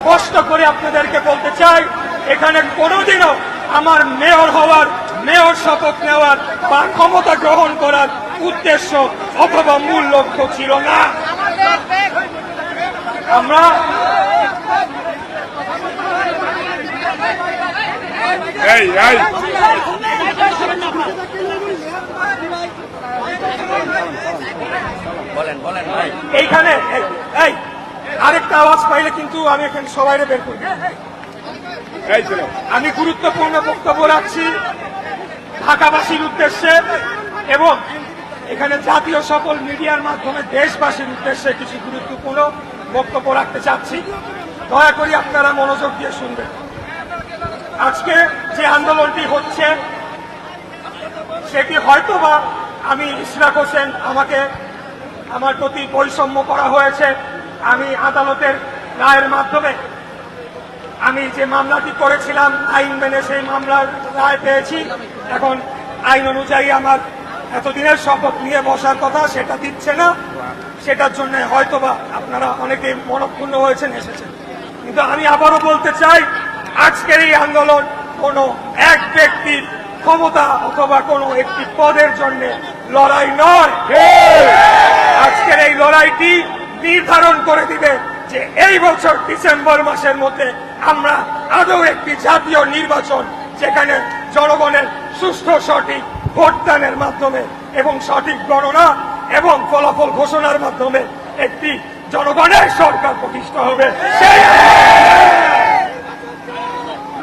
কষ্ট করে আপনাদেরকে বলতে চাই, এখানে কোনোদিনও আমার মেয়র হওয়ার, মেয়র শপথ নেওয়ার বা ক্ষমতা গ্রহণ করার উদ্দেশ্য অথবা মূল লক্ষ্য ছিল না। আমরা এইখানে আরেকটা আওয়াজ পাইলে কিন্তু আমি এখানে সবাই বের করি। আমি গুরুত্বপূর্ণ বক্তব্য রাখছি ঢাকাবাসীর উদ্দেশ্যে এবং এখানে জাতীয় সকল মিডিয়ার মাধ্যমে দেশবাসীর উদ্দেশ্যে কিছু গুরুত্বপূর্ণ বক্তব্য রাখতে চাচ্ছি। দয়া করে আপনারা মনোযোগ দিয়ে শুনবেন। আজকে যে আন্দোলনটি হচ্ছে সেটি হয়তোবা আমি ইশরাক হোসেন, আমাকে আমার প্রতি বৈষম্য করা হয়েছে। আমি আদালতের রায়ের মাধ্যমে আমি যে মামলাটি করেছিলাম আইন মেনে সেই মামলার রায় পেয়েছি। এখন আইন অনুযায়ী আমার এতদিনের শপথ নিয়ে বসার কথা সেটা দিচ্ছে না। সেটার জন্য হয়তোবা আপনারা অনেকে মনক্ষুণ্ণ হয়েছেন, এসেছেন। কিন্তু আমি আবারও বলতে চাই, আজকের এই আন্দোলন কোনো এক ব্যক্তির ক্ষমতা অথবা কোনো একটি পদের জন্য লড়াই নয়। আজকের এই লড়াইটি নির্ধারণ করে দিবে যে এই বছর ডিসেম্বর মাসের মধ্যে আমরা আদৌ একটি জাতীয় নির্বাচন, যেখানে জনগণের সুষ্ঠু সঠিক ভোটদানের মাধ্যমে এবং সঠিক গণনা এবং ফলাফল ঘোষণার মাধ্যমে একটি জনগণের সরকার প্রতিষ্ঠা হবে।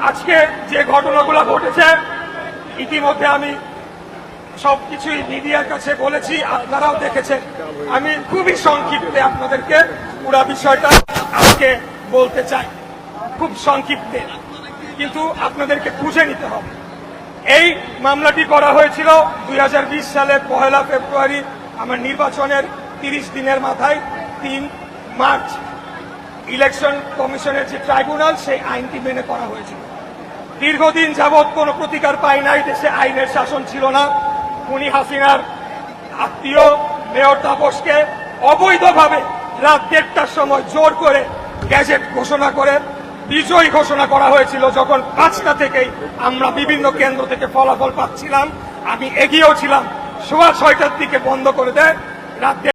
আজকে যে ঘটনাগুলো ঘটেছে ইতিমধ্যে আমি সবকিছুই মিডিয়ার কাছে বলেছি, আপনারাও দেখেছেন। আমি খুবই সংক্ষিপ্তে আপনাদেরকে পুরা বিষয়টা আজকে বলতে চাই, খুব সংক্ষিপ্তে, কিন্তু আপনাদেরকে বুঝে নিতে হবে। এই মামলাটি করা হয়েছিল 2020 সালের 1 ফেব্রুয়ারি, আমার নির্বাচনের 30 দিনের মাথায় 3 মার্চ ইলেকশন কমিশনের যে ট্রাইব্যুনাল, সেই আইনটি মেনে করা হয়েছিল। দীর্ঘদিন যাবৎ কোনো প্রতিকার পায় নাই, দেশে আইনের শাসন ছিল না। খুনি হাসিনার আত্মীয় মেয়র তাপসকে অবৈধভাবে রাত 1:30টার সময় জোর করে গ্যাজেট ঘোষণা করে বিজয়ী ঘোষণা করা হয়েছিল। যখন 5টা থেকেই আমরা বিভিন্ন কেন্দ্র থেকে ফলাফল পাচ্ছিলাম, আমি এগিয়েও ছিলাম, 6:15টার দিকে বন্ধ করে দেয়। রাত